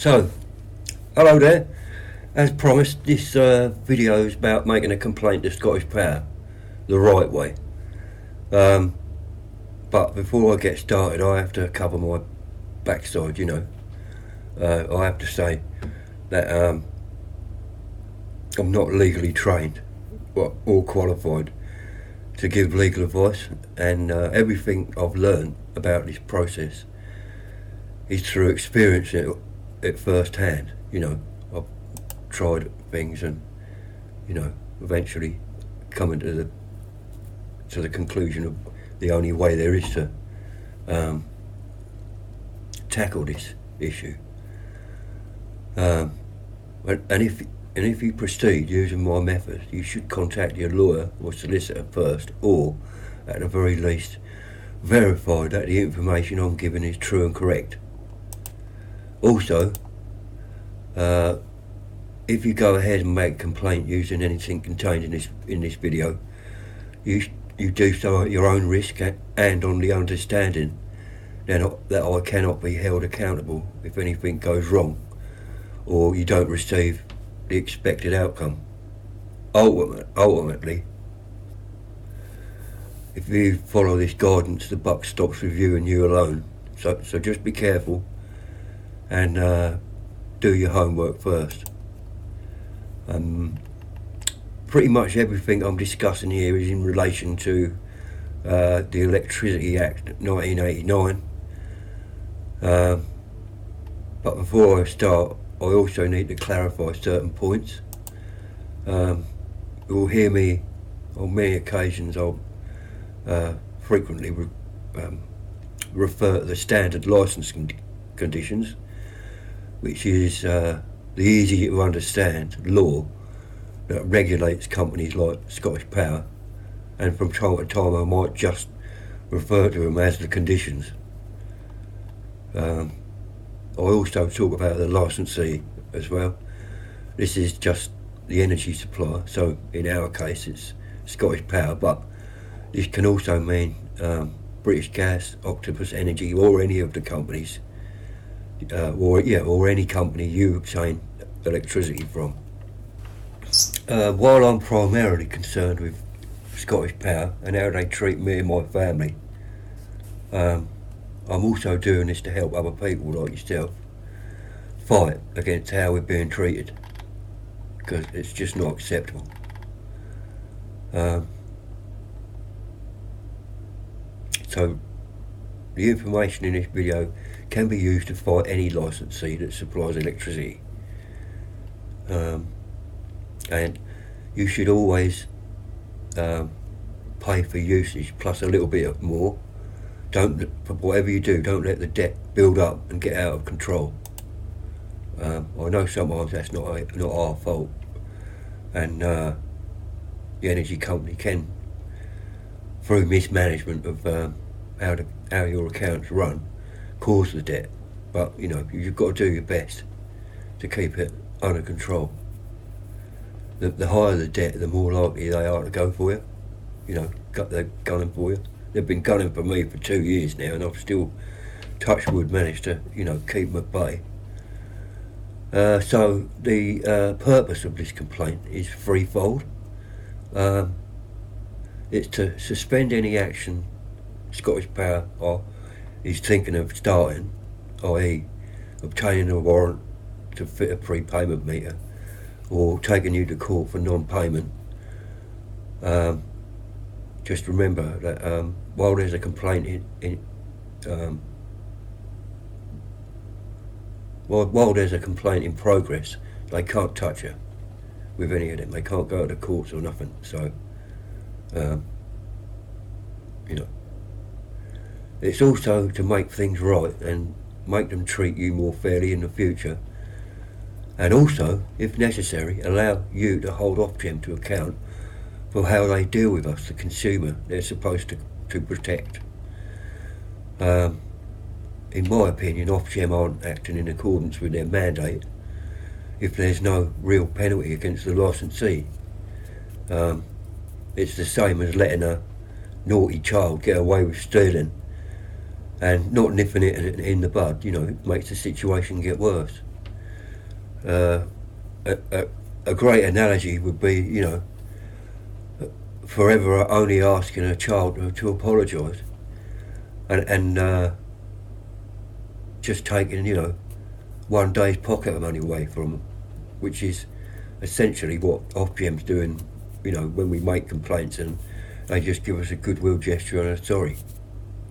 So, hello there. As promised, this video is about making a complaint to Scottish Power the right way. But before I get started, I have to cover my backside, I have to say that I'm not legally trained or qualified to give legal advice, and everything I've learned about this process is through experiencing it firsthand. I've tried things and eventually coming to the conclusion of the only way there is to tackle this issue. And if you proceed using my method, you should contact your lawyer or solicitor first, or at the very least verify that the information I'm giving is true and correct. Also, if you go ahead and make a complaint using anything contained in this video, you do so at your own risk and on the understanding that I cannot be held accountable if anything goes wrong or you don't receive the expected outcome. Ultimately, if you follow this guidance, the buck stops with you and you alone. So just be careful and do your homework first. Pretty much everything I'm discussing here is in relation to the Electricity Act 1989. But before I start, I also need to clarify certain points. You'll hear me on many occasions. I'll frequently refer to the standard licensing conditions, which is the easy to understand law that regulates companies like Scottish Power, and from time to time I might just refer to them as the conditions. I also talk about the licensee as well. This is just the energy supplier, so in our case it's Scottish Power, but this can also mean British Gas, Octopus Energy, or any of the companies, or any company you obtain electricity from. While I'm primarily concerned with Scottish Power and how they treat me and my family, I'm also doing this to help other people like yourself fight against how we're being treated, because it's just not acceptable. So the information in this video can be used to fight any licensee that supplies electricity. And you should always pay for usage plus a little bit more. Whatever you do, don't let the debt build up and get out of control. I know sometimes that's not our fault, and the energy company can, through mismanagement of how your accounts run, cause the debt. But you've got to do your best to keep it under control. The higher the debt, the more likely they are to go for you. They're gunning for you. They've been gunning for me for 2 years now, and I've still, touch wood, managed to keep them at bay. So the purpose of this complaint is threefold. It's to suspend any action Scottish Power is thinking of starting, i.e. obtaining a warrant to fit a prepayment meter, or taking you to court for non-payment. Just remember that while there's a complaint while there's a complaint in progress, they can't touch you with any of them. They can't go to the courts or nothing. So, it's also to make things right and make them treat you more fairly in the future. And also, if necessary, allow you to hold Ofgem to account for how they deal with us, the consumer they're supposed to protect. In my opinion, Ofgem aren't acting in accordance with their mandate if there's no real penalty against the licensee. It's the same as letting a naughty child get away with stealing and not nipping it in the bud. It makes the situation get worse. A great analogy would be, forever only asking a child to apologise, and just taking, one day's pocket money away from them, which is essentially what Ofgem's doing, when we make complaints and they just give us a goodwill gesture and a sorry.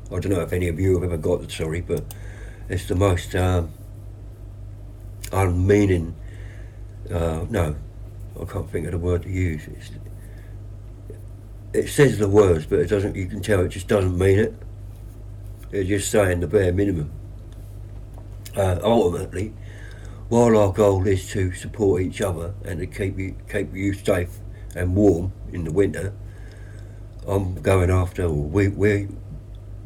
I don't know if any of you have ever got the sorry, but it's the most unmeaning, no, I can't think of the word to use. It says the words, but it doesn't, you can tell it just doesn't mean it. It's just saying the bare minimum. Ultimately, while our goal is to support each other and to keep you safe and warm in the winter, I'm going after, or we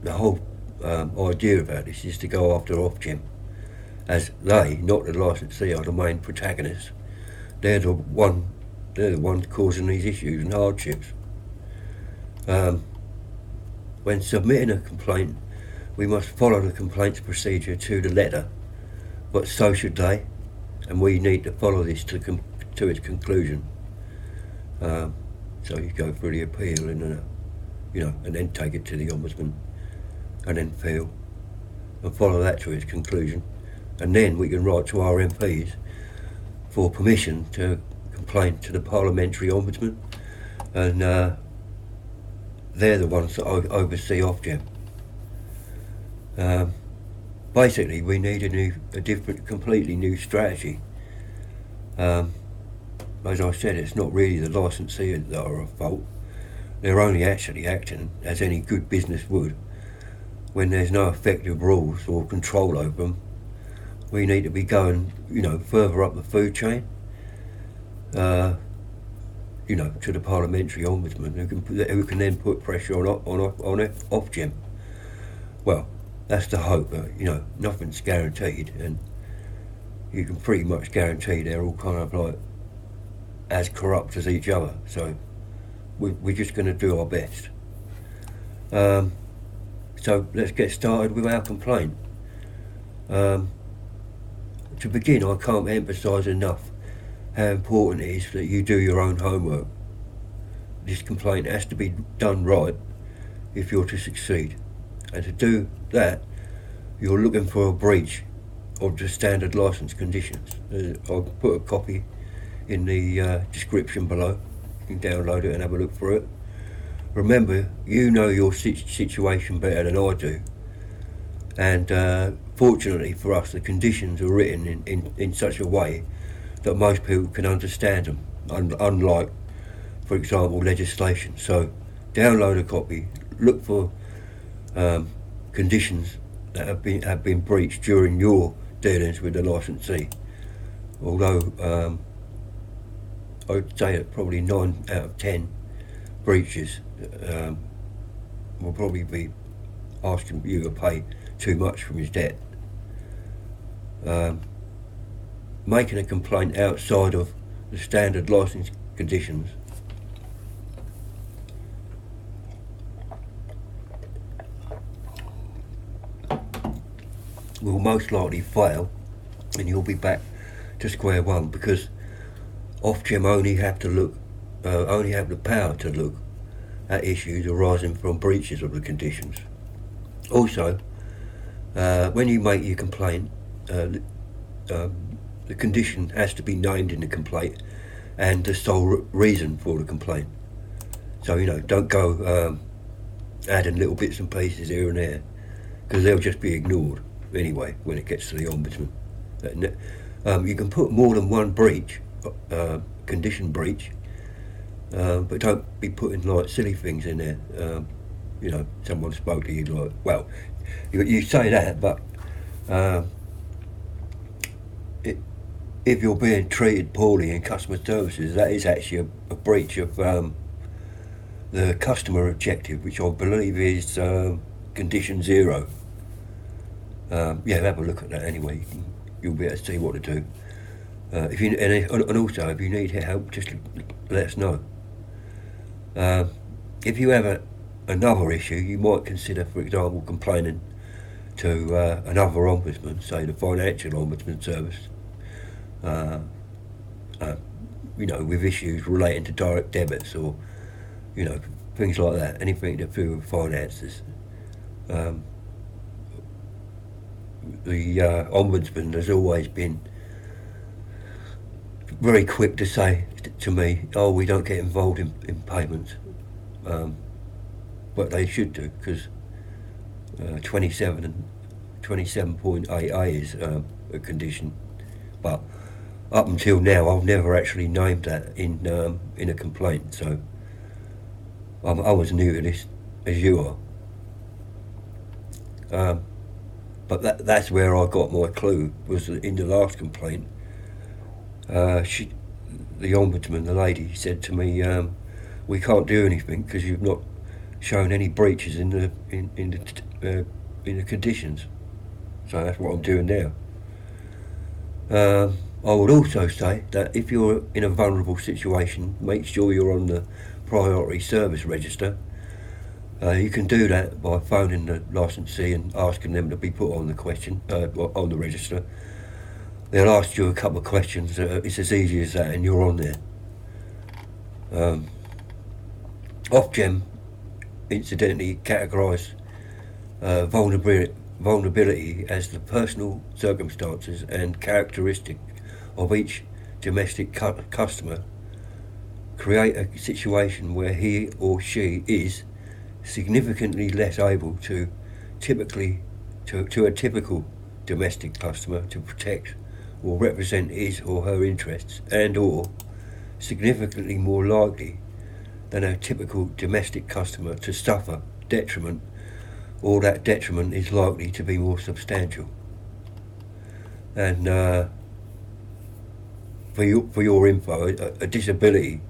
the whole idea about this is to go after Ofgem, as they, not the licensee, are the main protagonists. They're the ones causing these issues and hardships. When submitting a complaint, we must follow the complaints procedure to the letter, but so should they, and we need to follow this to its conclusion. So you go through the appeal and and then take it to the Ombudsman, and then appeal, and follow that to its conclusion, and then we can write to our MPs for permission to complain to the Parliamentary Ombudsman, and they're the ones that oversee Ofgem. Basically, we need a different, completely new strategy. As I said, it's not really the licensee that are at fault. They're only actually acting as any good business would. When there's no effective rules or control over them, we need to be going, further up the food chain, to the Parliamentary Ombudsman, who can then put pressure on Ofgem. Well, that's the hope, but nothing's guaranteed, and you can pretty much guarantee they're all kind of like as corrupt as each other. So we're just going to do our best. So let's get started with our complaint. To begin, I can't emphasise enough how important it is that you do your own homework. This complaint has to be done right if you're to succeed. And to do that, you're looking for a breach of the standard licence conditions. I'll put a copy in the description below. You can download it and have a look through it. Remember, you know your situation better than I do. And fortunately for us, the conditions are written in such a way that most people can understand them, unlike, for example, legislation. So download a copy, look for conditions that have been breached during your dealings with the licensee. Although I'd say that probably 9 out of 10 breaches will probably be asking you to pay too much from his debt. Making a complaint outside of the standard licence conditions will most likely fail, and you'll be back to square one, because Ofgem only have the power to look at issues arising from breaches of the conditions. Also, when you make your complaint, the condition has to be named in the complaint and the sole reason for the complaint. So don't go adding little bits and pieces here and there, because they'll just be ignored anyway when it gets to the Ombudsman. You can put more than one breach, condition breach, but don't be putting like silly things in there. Someone spoke to you like, well, you say that, but if you're being treated poorly in customer services, that is actually a breach of the customer objective, which I believe is condition 0. Have a look at that anyway. You'll be able to see what to do. And also, if you need help, just let us know. If you have another issue, you might consider, for example, complaining to another ombudsman, say the Financial Ombudsman Service, uh, with issues relating to direct debits or, things like that, anything to do with finances. The Ombudsman has always been very quick to say to me, oh, we don't get involved in payments. But they should do, because 27.8a is a condition. But up until now, I've never actually named that in a complaint. So I was new to this, as you are. But that's where I got my clue, was in the last complaint. The Ombudsman, the lady, said to me, we can't do anything because you've not shown any breaches in the conditions. So that's what I'm doing now. I would also say that if you're in a vulnerable situation, make sure you're on the priority service register. You can do that by phoning the licensee and asking them to be put on the on the register. They'll ask you a couple of questions. It's as easy as that, and you're on there. Ofgem incidentally categorise vulnerability as the personal circumstances and characteristic of each domestic customer create a situation where he or she is significantly less able to a typical domestic customer to protect or represent his or her interests, and or significantly more likely than a typical domestic customer to suffer detriment, or that detriment is likely to be more substantial. And for your info, a disability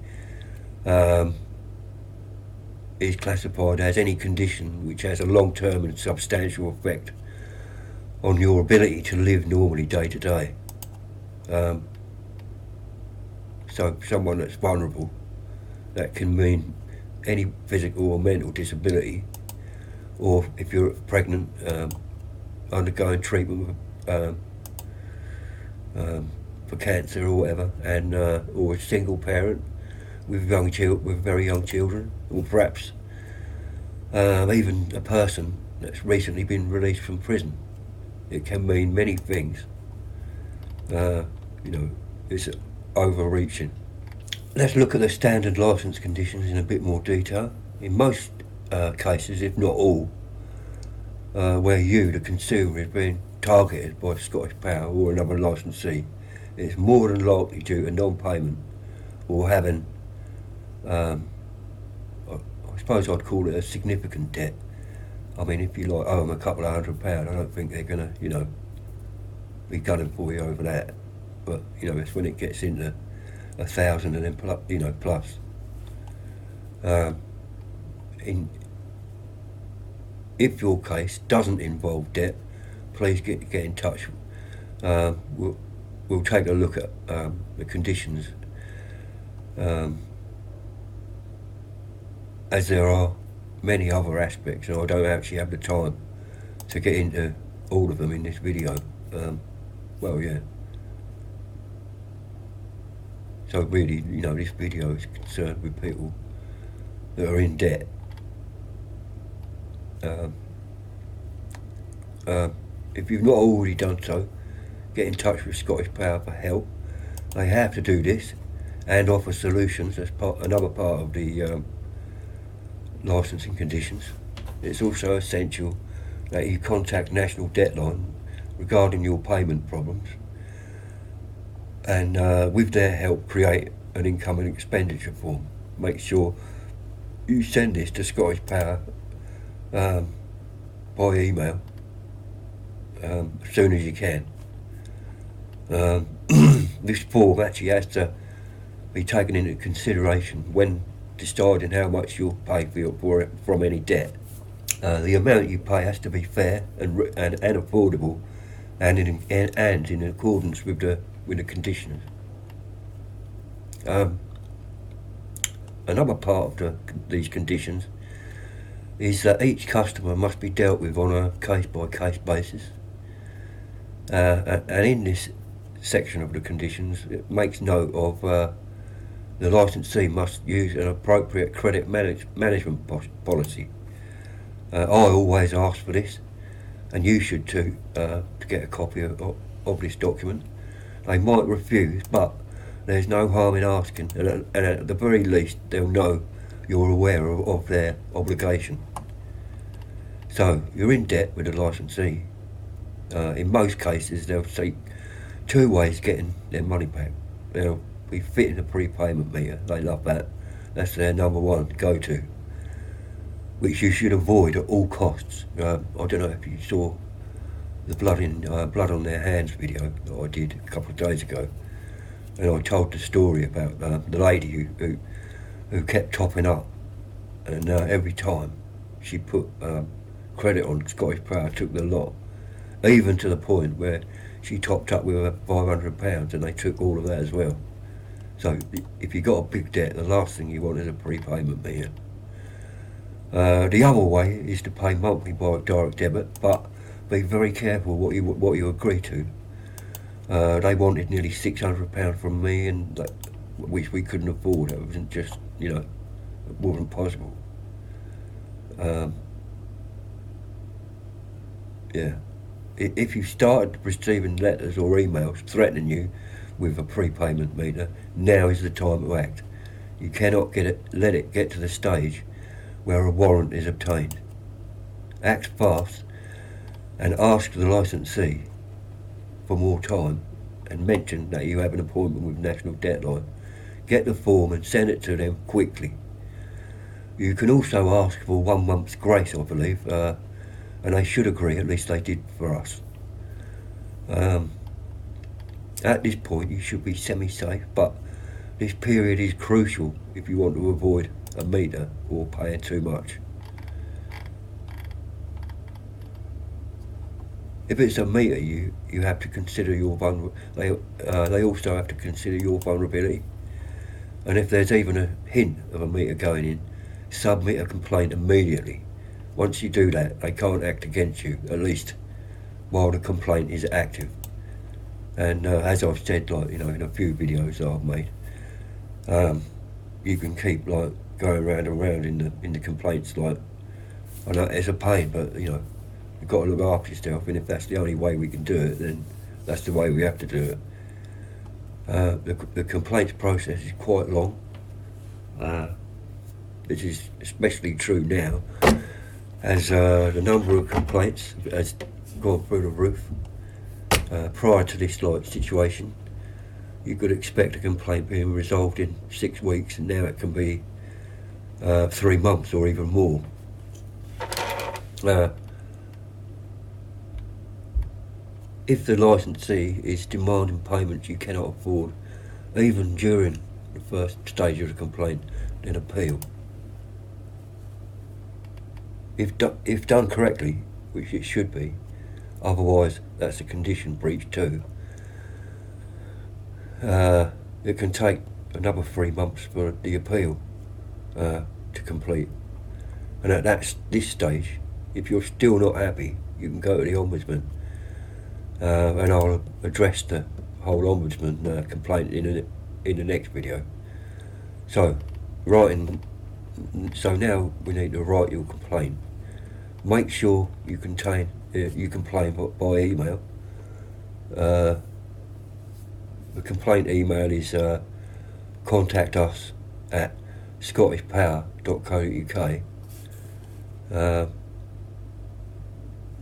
is classified as any condition which has a long-term and substantial effect on your ability to live normally day to day. So someone that's vulnerable, that can mean any physical or mental disability, or if you're pregnant, undergoing treatment for cancer or whatever, and or a single parent with very young children, or perhaps even a person that's recently been released from prison. It can mean many things. It's overreaching. Let's look at the standard licence conditions in a bit more detail. In most cases, if not all, where you, the consumer, is being targeted by Scottish Power or another licensee, it's more than likely due to non-payment or having, I suppose I'd call it a significant debt. I mean, if you owe them a couple of £100, I don't think they're going to, be gunning for you over that. But, it's when it gets into 1,000 and then plus. If your case doesn't involve debt, please get in touch. We'll take a look at the conditions, as there are many other aspects, and I don't actually have the time to get into all of them in this video. So really, this video is concerned with people that are in debt. If you've not already done so, get in touch with Scottish Power for help. They have to do this and offer solutions as another part of the licensing conditions. It's also essential that you contact National Debtline regarding your payment problems, and with their help create an income and expenditure form. Make sure you send this to Scottish Power by email as soon as you can. This form actually has to be taken into consideration when deciding how much you'll pay from any debt. The amount you pay has to be fair and affordable, and in accordance with the conditions. Another part of these conditions is that each customer must be dealt with on a case-by-case basis, and in this section of the conditions, it makes note of the licensee must use an appropriate credit management policy. I always ask for this, and you should too, to get a copy of this document. They might refuse, but there's no harm in asking, and at the very least they'll know you're aware of their obligation. So, you're in debt with the licensee. In most cases they'll seek two ways of getting their money back. They'll be fitting a prepayment meter. They love that. That's their number one go-to, which you should avoid at all costs. I don't know if you saw the blood on their hands video that I did a couple of days ago, and I told the story about the lady who kept topping up, and every time she put credit on Scottish Power, took the lot, even to the point where she topped up with £500 and they took all of that as well. So if you got a big debt, the last thing you want is a prepayment meter. The other way is to pay monthly by direct debit, but be very careful what you agree to. They wanted nearly £600 from me, and which we couldn't afford. It wasn't just, it wasn't possible. Yeah. If you started receiving letters or emails threatening you with a prepayment meter, now is the time to act. You cannot let it get to the stage where a warrant is obtained. Act fast and ask the licensee for more time, and mention that you have an appointment with National Debtline. Get the form and send it to them quickly. You can also ask for 1 month's grace, I believe, and they should agree, at least they did for us. At this point you should be semi-safe, but this period is crucial if you want to avoid a meter or paying too much. If it's a meter, you have to consider your they also have to consider your vulnerability, and if there's even a hint of a meter going in, submit a complaint immediately. Once you do that, they can't act against you, at least while the complaint is active. And as I've said, in a few videos that I've made, you can keep going round and round in the complaints. I know it's a pain, but you've got to look after yourself, and if that's the only way we can do it, then that's the way we have to do it. The complaints process is quite long. This is especially true now, as the number of complaints has gone through the roof. Prior to this situation, you could expect a complaint being resolved in 6 weeks, and now it can be 3 months or even more. If the licensee is demanding payments you cannot afford, even during the first stage of the complaint, then appeal. If done correctly, which it should be, otherwise that's a condition breach too. It can take another 3 months for the appeal to complete, and at this stage, if you're still not happy, you can go to the Ombudsman, and I'll address the whole Ombudsman complaint in the next video. So now we need to write your complaint. Make sure you complain by email. The complaint email is contact us at scottishpower.co.uk.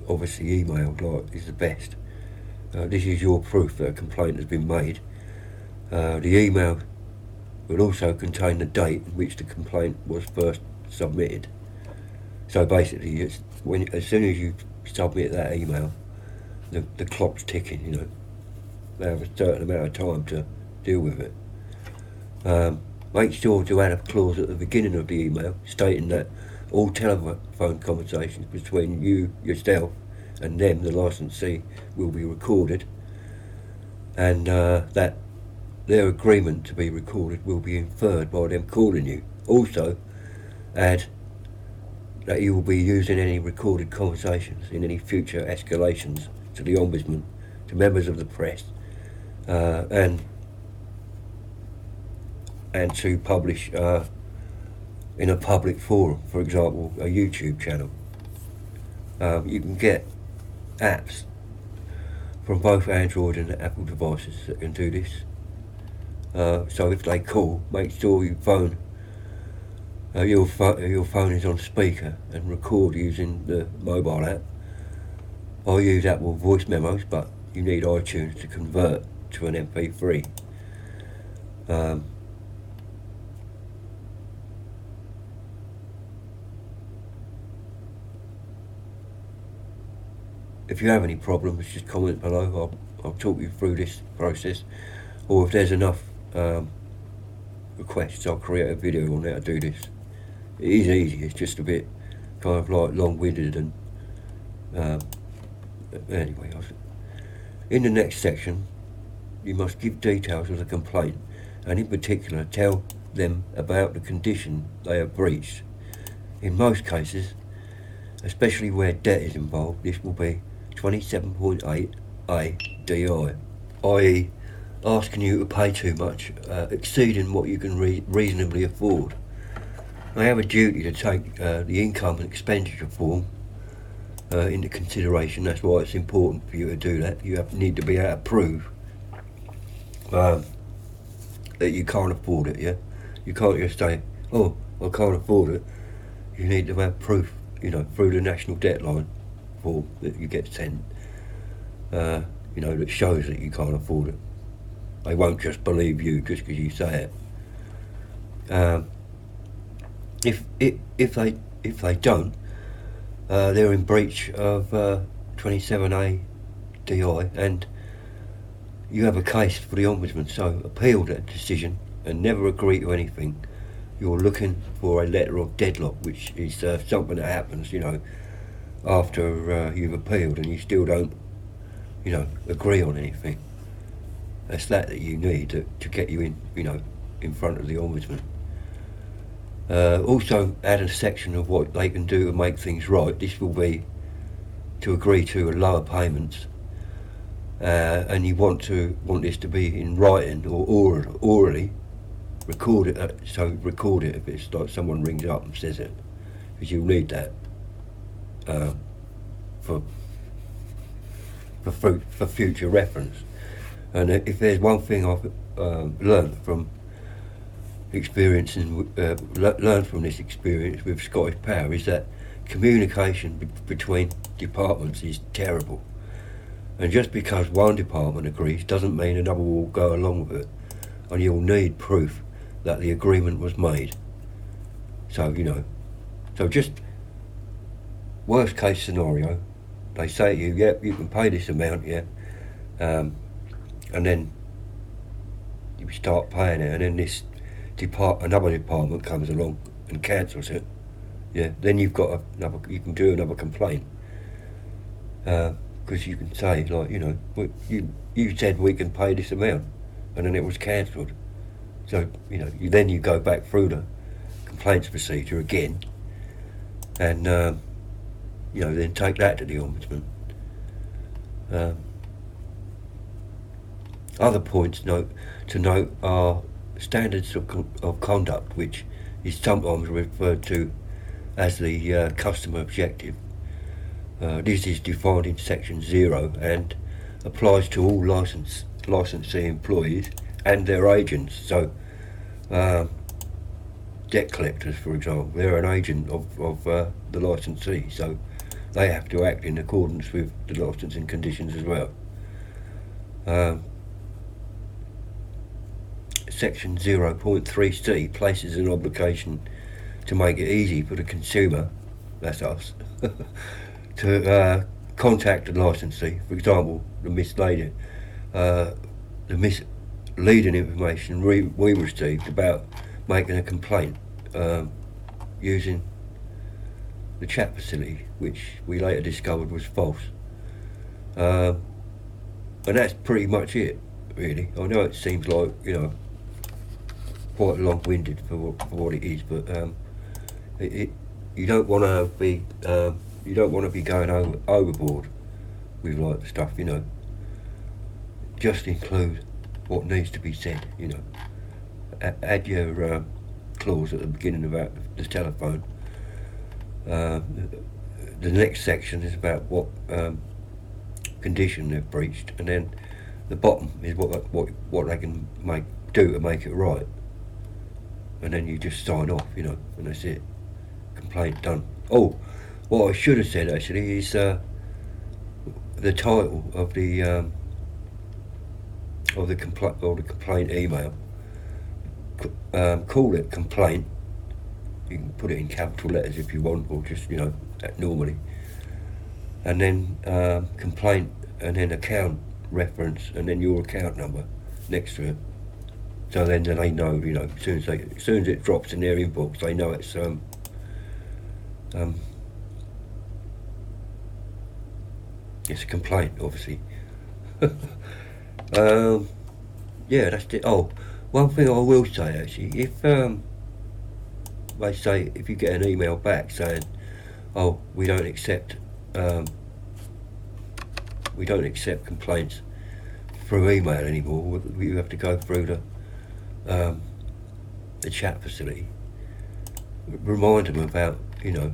Obviously email is the best. This is your proof that a complaint has been made. The email will also contain the date in which the complaint was first submitted. So basically, as soon as you submit that email, the clock's ticking. They have a certain amount of time to deal with it. Make sure to add a clause at the beginning of the email stating that all telephone conversations between yourself and them, the licensee, will be recorded, and that their agreement to be recorded will be inferred by them calling you. Also, add that you will be using any recorded conversations in any future escalations to the Ombudsman, to members of the press, and to publish in a public forum, for example, a YouTube channel. You can get apps from both Android and Apple devices that can do this. So if they call, make sure your phone is on speaker and record using the mobile app. I use Apple voice memos, but you need iTunes to convert to an MP3. If you have any problems, just comment below. I'll talk you through this process, or if there's enough requests, I'll create a video on how to do this. It is easy, it's just a bit kind of like long-winded, and anyway, in the next section you must give details of the complaint, and in particular tell them about the condition they have breached. In most cases, especially where debt is involved, this will be 27.8 ADI, i.e. asking you to pay too much, exceeding what you can reasonably afford. They have a duty to take the income and expenditure form into consideration. That's why it's important for you to do that. You need to be able to prove that you can't afford it, yeah? You can't just say, oh, I can't afford it. You need to have proof, through the national debt line form that you get sent, that shows that you can't afford it. They won't just believe you just because you say it. If they don't, they're in breach of 27A DI, and you have a case for the Ombudsman. So appeal that decision and never agree to anything. You're looking for a letter of deadlock, which is something that happens, after you've appealed and you still don't, agree on anything. That's that you need to get you in front of the Ombudsman. Also add a section of what they can do to make things right. This will be to agree to lower payments, and you want this to be in writing or orally. Record it. So record it if it's like someone rings up and says it, because you'll need that for future reference. And if there's one thing I've learned from learned from this experience with Scottish Power, is that communication between departments is terrible. And just because one department agrees doesn't mean another will go along with it, and you'll need proof that the agreement was made. So so just worst case scenario, they say to you, yep, you can pay this amount, yeah, and then you start paying it, and then another department comes along and cancels it, yeah, then you can do another complaint, because you can say, like, you said we can pay this amount, and then it was cancelled. So then you go back through the complaints procedure again, and then take that to the Ombudsman. Other points to note are standards of conduct, which is sometimes referred to as the customer objective. This is defined in section 0 and applies to all licensee employees and their agents. So debt collectors, for example, they're an agent of the licensee, so they have to act in accordance with the licensing conditions as well. Section 0.3c places an obligation to make it easy for the consumer, that's us, to contact the licensee. For example, the misleading information we received about making a complaint using the chat facility, which we later discovered was false. And that's pretty much it, really. I know it seems like, quite long-winded for what it is, but you don't want to be going overboard with like stuff. Just include what needs to be said. You know, add your clause at the beginning about the telephone. The next section is about what condition they've breached, and then the bottom is what they can do to make it right. And then you just sign off, you know, and that's it. Complaint done. Oh, what I should have said actually is the title of the complaint email. Call it complaint. You can put it in capital letters if you want, or just, you know, normally. And then complaint, and then account reference, and then your account number next to it. So then they know, you know, as soon as it drops in their inbox, they know it's a complaint, obviously. Yeah, that's it. Oh, one thing I will say actually, if they say, if you get an email back saying, oh, we don't accept complaints through email anymore, you have to go through the chat facility. Remind them about, you know,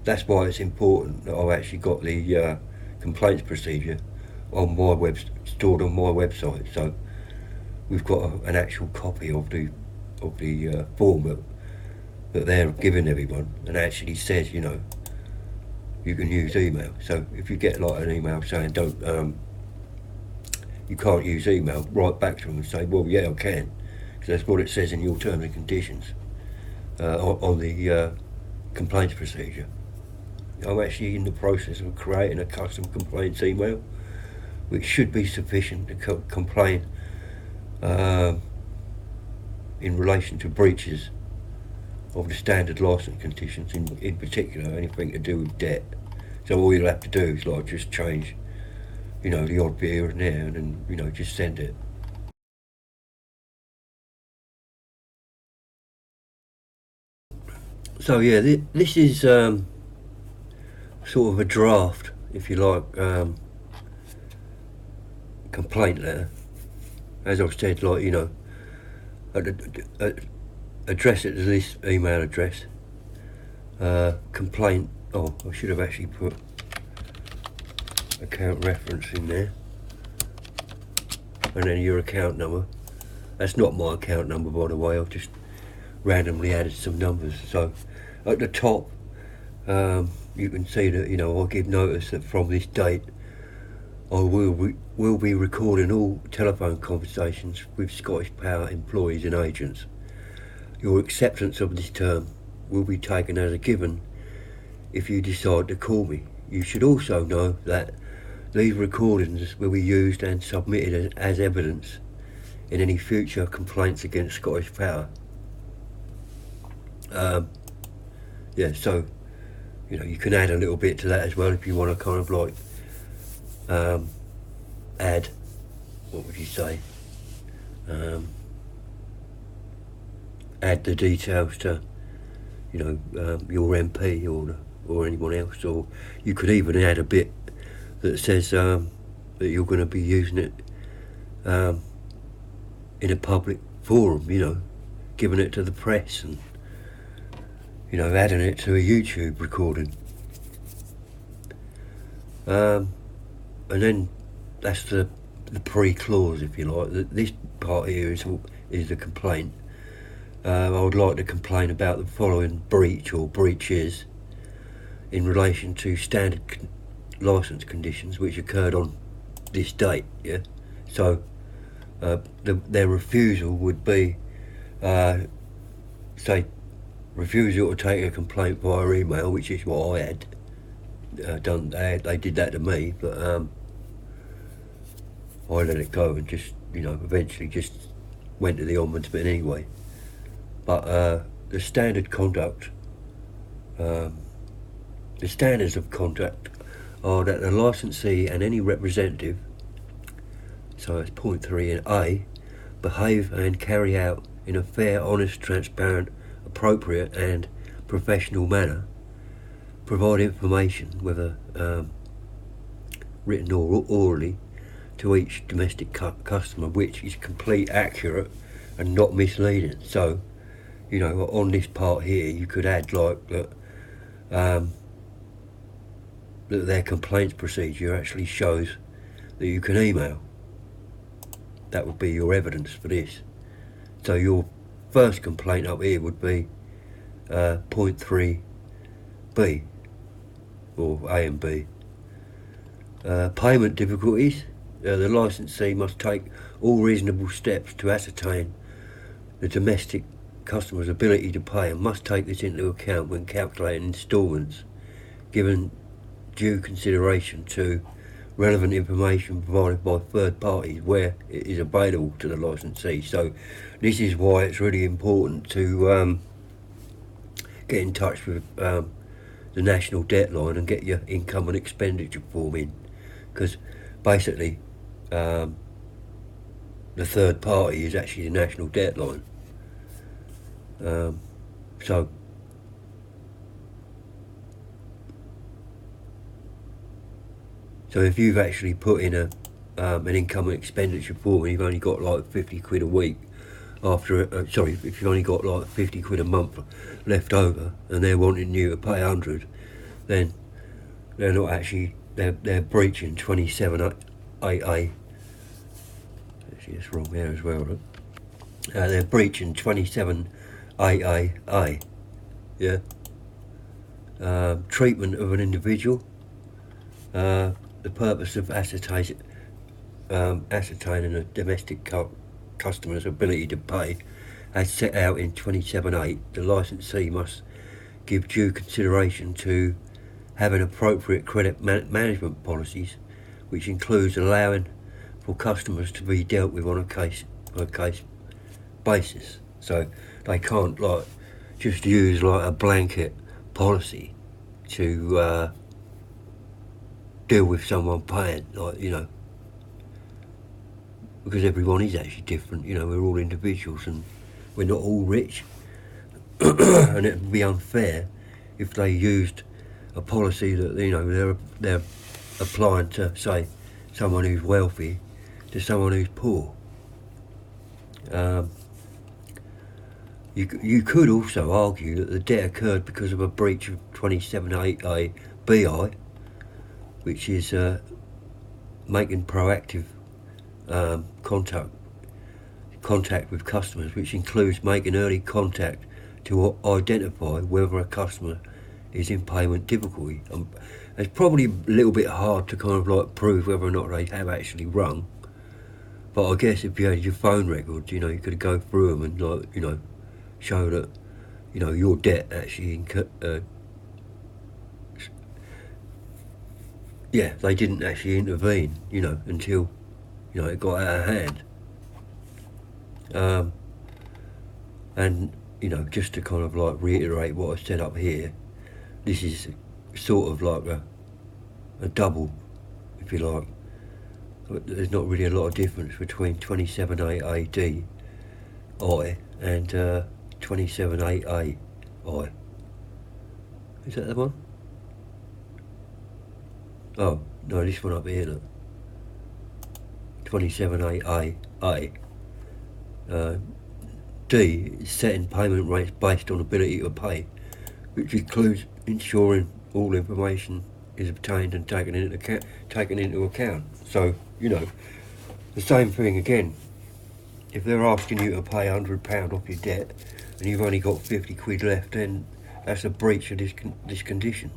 that's why it's important that I've actually got the complaints procedure on my stored on my website. So we've got an actual copy of the form that they're giving everyone, and actually says, you know, you can use email. So if you get like an email saying you can't use email, write back to them and say, well, yeah, I can, because that's what it says in your terms and conditions on the complaints procedure. I'm actually in the process of creating a custom complaints email, which should be sufficient to complain in relation to breaches of the standard license conditions, in particular anything to do with debt. So all you'll have to do is like just change, you know, the odd bit here and there, and then, you know, just send it. So yeah, this is sort of a draft, if you like, complaint letter. As I've said, like, you know, address it to this email address. Complaint. Oh, I should have actually put account reference in there, and then your account number. That's not my account number, by the way. I've just randomly added some numbers. So at the top, you can see that, you know, I give notice that from this date I will be recording all telephone conversations with Scottish Power employees and agents. Your acceptance of this term will be taken as a given if you decide to call me. You should also know that these recordings will be used and submitted as evidence in any future complaints against Scottish Power. Yeah, so, you know, you can add a little bit to that as well if you want to kind of like add, what would you say, add the details to, you know, your MP or anyone else, or you could even add a bit that says that you're going to be using it in a public forum, you know, giving it to the press, and, you know, adding it to a YouTube recording. And then that's the pre-clause, if you like. This part here is the complaint. I would like to complain about the following breach or breaches in relation to standard licence conditions which occurred on this date. Yeah, so their refusal would be, say, refusal to take a complaint via email, which is what I had done. They did that to me, but I let it go and just, you know, eventually just went to the ombudsman anyway. But the standard conduct, the standards of conduct are that the licensee and any representative, so that's point 3 in A, behave and carry out in a fair, honest, transparent, appropriate and professional manner, provide information, whether written or orally, to each domestic customer, which is complete accurate and not misleading. So, you know, on this part here, you could add like that, that their complaints procedure actually shows that you can email. That would be your evidence for this. So your first complaint up here would be point 3b, or A and B. Payment difficulties. The licensee must take all reasonable steps to ascertain the domestic customer's ability to pay and must take this into account when calculating instalments, given due consideration to relevant information provided by third parties where it is available to the licensee. So this is why it's really important to get in touch with the National Debt Line and get your income and expenditure form in, because basically the third party is actually the National Debt Line. So if you've actually put in an income and expenditure form and you've only got like 50 quid a week after, if you've only got like 50 quid a month left over and they're wanting you to pay 100, then they're not actually, they're breaching 27.8a. Actually, it's wrong there as well, right? They're breaching 27.8a. Yeah. Treatment of an individual. The purpose of ascertaining a domestic customer's ability to pay, as set out in 27.8, the licensee must give due consideration to having appropriate credit management policies, which includes allowing for customers to be dealt with on a case basis. So they can't like just use like a blanket policy to deal with someone paying, like, you know, because everyone is actually different. You know, we're all individuals and we're not all rich. And it would be unfair if they used a policy that, you know, they're applying to, say, someone who's wealthy to someone who's poor. You could also argue that the debt occurred because of a breach of 27.8a BI, which is making proactive contact with customers, which includes making early contact to identify whether a customer is in payment difficulty. It's probably a little bit hard to kind of like prove whether or not they have actually rung, but I guess if you had your phone records, you know, you could go through them and, like, you know, show that, you know, your debt actually they didn't actually intervene, you know, until, you know, it got out of hand. And, you know, just to kind of like reiterate what I said up here, this is sort of like a double, if you like. There's not really a lot of difference between 27.8 AD and 27.8a. Is that the one? Oh, no, this one up here, look. 27.8a. D is setting payment rates based on ability to pay, which includes ensuring all information is obtained and taken into account. So, you know, the same thing again. If they're asking you to pay £100 off your debt and you've only got 50 quid left, then that's a breach of this condition.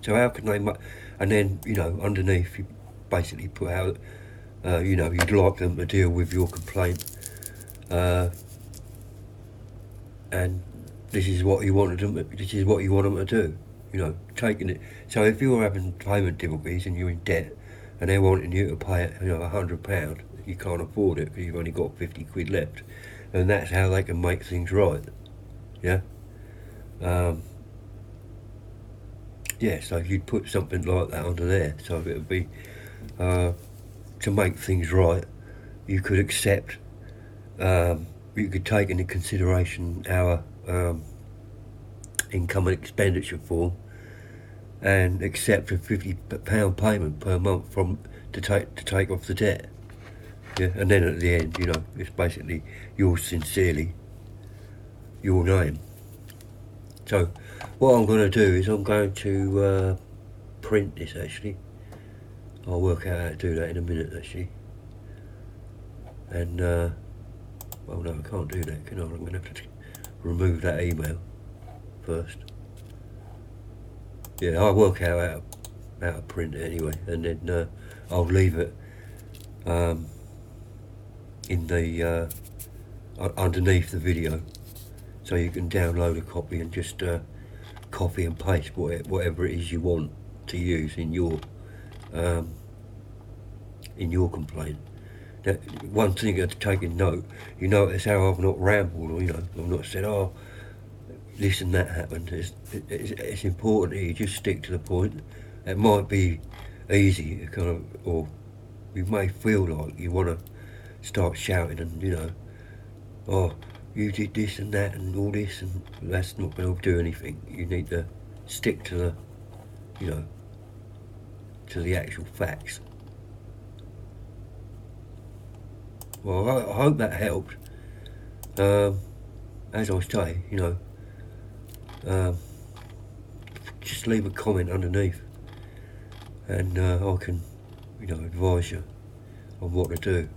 So how can they? And then, you know, underneath you basically put out, you know, you'd like them to deal with your complaint, and this is what you wanted them. This is what you want them to do. You know, taking it. So if you're having payment difficulties and you're in debt, and they're wanting you to pay, you know, £100, you can't afford it because you've only got 50 quid left, and that's how they can make things right. Yeah. So you'd put something like that under there. So it would be to make things right. You could accept. You could take into consideration our income and expenditure form, and accept a £50 payment per month to take off the debt. Yeah, and then at the end, you know, it's basically yours sincerely, your name. So what I'm going to do is I'm going to print this actually. I'll work out how to do that in a minute actually. And well, no, I can't do that, can I? I'm going to have to remove that email first. Yeah, I'll work out how to print it anyway, and then I'll leave it in the underneath the video, so you can download a copy and just copy and paste whatever it is you want to use in your complaint. Now, one thing to take in note, you notice how I've not rambled, or you know, I've not said, oh, this and that happened. It's important that you just stick to the point. It might be easy to kind of, or you may feel like you want to start shouting and, you know, oh, you did this and that and all this, and that's not going to do anything. You need to stick to the, you know, to the actual facts. Well, I hope that helped. As I say, you know, just leave a comment underneath, and I can, you know, advise you on what to do.